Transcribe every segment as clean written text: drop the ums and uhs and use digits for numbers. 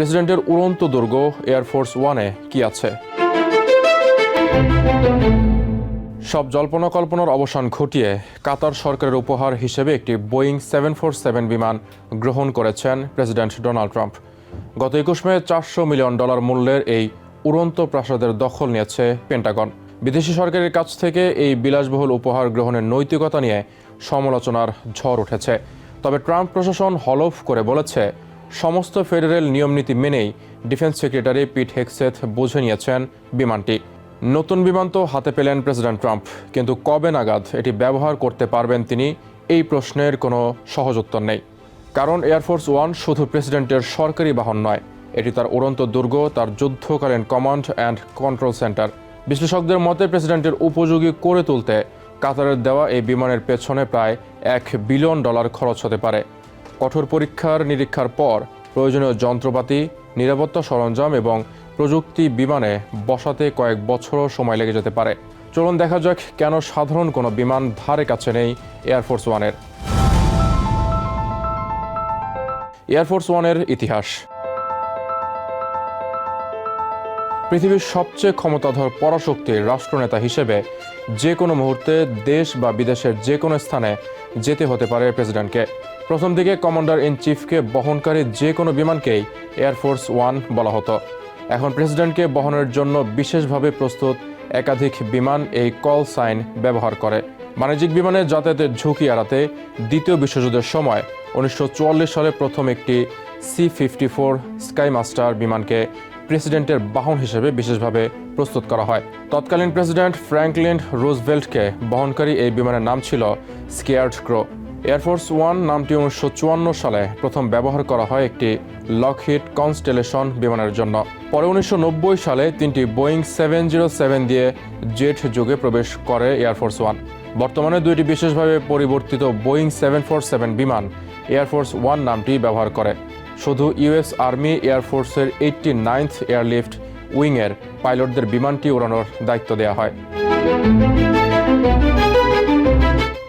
প্রেসিডেন্টের উড়ন্ত দুর্গ এয়ারফোর্স ওয়ানে কি আছে? সব জল্পনা কল্পনার অবসান ঘটিয়ে কাতার সরকারের উপহার হিসেবে একটি বোয়িং 747 বিমান গ্রহণ করেছেন প্রেসিডেন্ট ডোনাল্ড ট্রাম্প। গত 21 মে $400 মিলিয়ন মূল্যের এই উড়ন্ত প্রাসাদের দখল নিয়েছে পেন্টাগন। বিদেশি সরকারের কাছ থেকে এই বিলাসবহুল উপহার গ্রহণের নৈতিকতা নিয়ে সমালোচনার ঝড় উঠেছে। তবে ট্রাম্প প্রশাসন হলফ করে বলেছে, সমস্ত ফেডারেল নিয়মনীতি মেনেই ডিফেন্স সেক্রেটারি পিট হেগসেথ বুঝে নিয়েছেন বিমানটি। নতুন বিমান তো হাতে পেলেন প্রেসিডেন্ট ট্রাম্প, কিন্তু কবে নাগাদ এটি ব্যবহার করতে পারবেন তিনি, এই প্রশ্নের কোনো সহজ উত্তর নেই। কারণ এয়ারফোর্স ওয়ান শুধু প্রেসিডেন্টের সরকারি বাহন নয়, এটি তার উড়ন্ত দুর্গ, তার যুদ্ধকালীন কমান্ড অ্যান্ড কন্ট্রোল সেন্টার। বিশ্লেষকদের মতে প্রেসিডেন্টের উপযোগী করে তুলতে কাতারের দেওয়া এই বিমানের পেছনে প্রায় $1 বিলিয়ন খরচ হতে পারে। কঠোর পরীক্ষার নিরীক্ষার পর প্রয়োজনীয় যন্ত্রপাতি, নিরাপত্তা সরঞ্জাম এবং প্রযুক্তি বিমানে বসাতে কয়েক বছরও সময় লেগে যেতে পারে। চলুন দেখা যাক কেন সাধারণ কোনো বিমান ধারে কাছে নেই এয়ারফোর্স ওয়ানের। এয়ারফোর্স ওয়ানের ইতিহাস। পৃথিবীর সবচেয়ে ক্ষমতাধর পরাশক্তির রাষ্ট্রনেতা হিসেবে যে কোনো মুহূর্তে দেশ বা বিদেশের যে কোনো স্থানে যেতে হতে পারে প্রেসিডেন্টকে। প্রথম দিকে কমান্ডার ইন চিফকে বহনকারী যে কোনো বিমানকেই এয়ারফোর্স ওয়ান বলা হতো। এখন প্রেসিডেন্টকে বহনের জন্য বিশেষভাবে প্রস্তুত একাধিক বিমান এই কল সাইন ব্যবহার করে। বাণিজ্যিক বিমানে যাতায়াতের ঝুঁকি এড়াতে দ্বিতীয় বিশ্বযুদ্ধের সময় 1944 সালে প্রথম একটি C-54 স্কাইমাস্টার বিমানকে প্রেসিডেন্টের বাহন হিসেবে বিশেষভাবে প্রস্তুত করা হয়। তৎকালীন প্রেসিডেন্ট ফ্র্যাঙ্কলিন রুজভেল্টকে বহনকারী এই বিমানের নাম ছিল স্কেয়ার্ড ক্রো। এয়ারফোর্স ওয়ান নামটি 1954 সালে প্রথম ব্যবহার করা হয় একটি লকহিড কনস্টেলেশন বিমানের জন্য। পরে 1990 সালে 3টি বোয়িং 707 দিয়ে জেট যুগে প্রবেশ করে এয়ারফোর্স ওয়ান। বর্তমানে 2টি বিশেষভাবে পরিবর্তিত বোয়িং 747 বিমান এয়ারফোর্স ওয়ান নামটি ব্যবহার করে। শুধু ইউএস আর্মি এয়ারফোর্সের 89th এয়ারলিফট উইংয়ের পাইলটদের বিমানটি উড়ানোর দায়িত্ব দেওয়া হয়।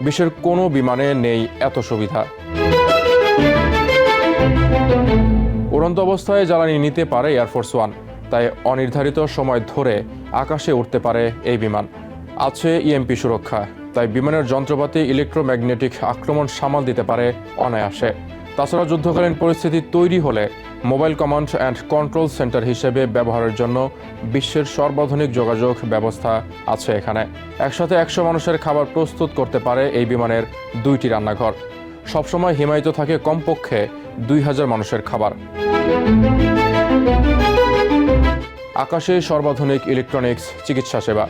বিশ্বের কোনো বিমানে নেই এত সুবিধা। উড়ন্ত অবস্থায় জ্বালানি নিতে পারে এয়ারফোর্স ওয়ান, তাই অনির্ধারিত সময় ধরে আকাশে উঠতে পারে এই বিমান। আছে ইএমপি সুরক্ষা, তাই বিমানের যন্ত্রপাতি ইলেকট্রোম্যাগনেটিক আক্রমণ সামাল দিতে পারে অনায়াসে। তাছাড়া যুদ্ধকালীন পরিস্থিতি তৈরি হলে mobile command and control centre হিসেবে ব্যবহারের জন্য বিশ্বের সর্বাধুনিক যোগাযোগ ব্যবস্থা আছে এখানে। একসাথে 100 মানুষের খাবার প্রস্তুত করতে পারে এই বিমানের 2টি রান্নাঘর। সবসময় হিমায়িত থাকে কমপক্ষে 2000 মানুষের খাবার। আকাশে সর্বাধুনিক ইলেকট্রনিক্স চিকিৎসা সেবা।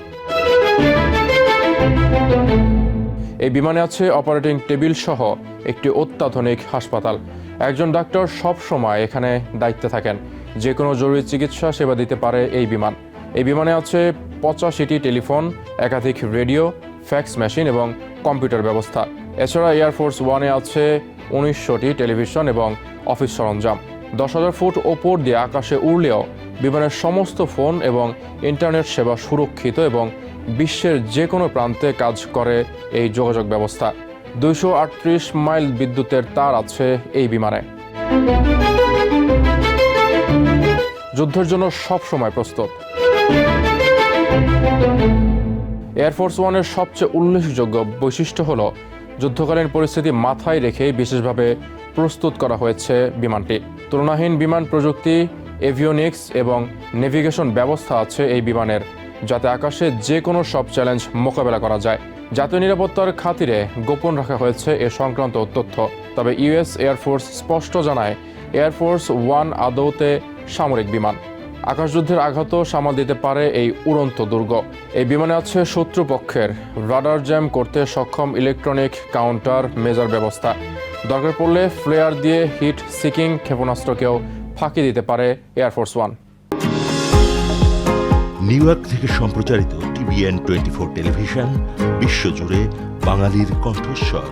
এই বিমানে আছে অপারেটিং টেবিল সহ একটি অত্যাধুনিক হাসপাতাল। একজন ডাক্তার সব সময় এখানে দায়িত্বে থাকেন। যে কোনো জরুরি চিকিৎসা সেবা দিতে পারে এই বিমান। এই বিমানে আছে 85টি টেলিফোন, একাধিক রেডিও, ফ্যাক্স মেশিন এবং কম্পিউটার ব্যবস্থা। এছাড়া এয়ারফোর্স ওয়ানে আছে 1900টি টেলিভিশন এবং অফিস সরঞ্জাম। 10,000 ফুট ওপর দিয়ে আকাশে উড়লেও বিমানের সমস্ত ফোন এবং ইন্টারনেট সেবা সুরক্ষিত এবং বিশ্বের যে কোনো প্রান্তে কাজ করে এই যোগাযোগ ব্যবস্থা। 238 মাইল বিদ্যুতের তার আছে এই বিমানে। যুদ্ধের জন্য সব সময় প্রস্তুত। এয়ারফোর্স ওয়ানের সবচেয়ে উল্লেখযোগ্য বৈশিষ্ট্য হল যুদ্ধকালীন পরিস্থিতি মাথায় রেখেই বিশেষভাবে প্রস্তুত করা হয়েছে বিমানটি। তুলনাহীন বিমান প্রযুক্তি, এভিওনিক্স এবং নেভিগেশন ব্যবস্থা আছে এই বিমানের, যাতে আকাশে যে কোনো সব চ্যালেঞ্জ মোকাবেলা করা যায়। জাতীয় নিরাপত্তার খাতিরে গোপন রাখা হয়েছে এ সংক্রান্ত তথ্য। তবে ইউএস এয়ারফোর্স স্পষ্ট জানায়, এয়ারফোর্স ওয়ান আদৌতে সামরিক বিমান। আকাশযুদ্ধের আঘাতও সামাল দিতে পারে এই উড়ন্ত দুর্গ। এই বিমানে আছে শত্রুপক্ষের রাডার জ্যাম করতে সক্ষম ইলেকট্রনিক কাউন্টার মেজার ব্যবস্থা। দরকার পড়লে ফ্লেয়ার দিয়ে হিট সিকিং ক্ষেপণাস্ত্রকেও ফাঁকি দিতে পারে এয়ারফোর্স ওয়ান। নিউ ইয়র্ক থেকে সম্প্রচারিত TVN 24 টেলিভিশন বিশ্বজুড়ে বাঙালির কণ্ঠস্বর।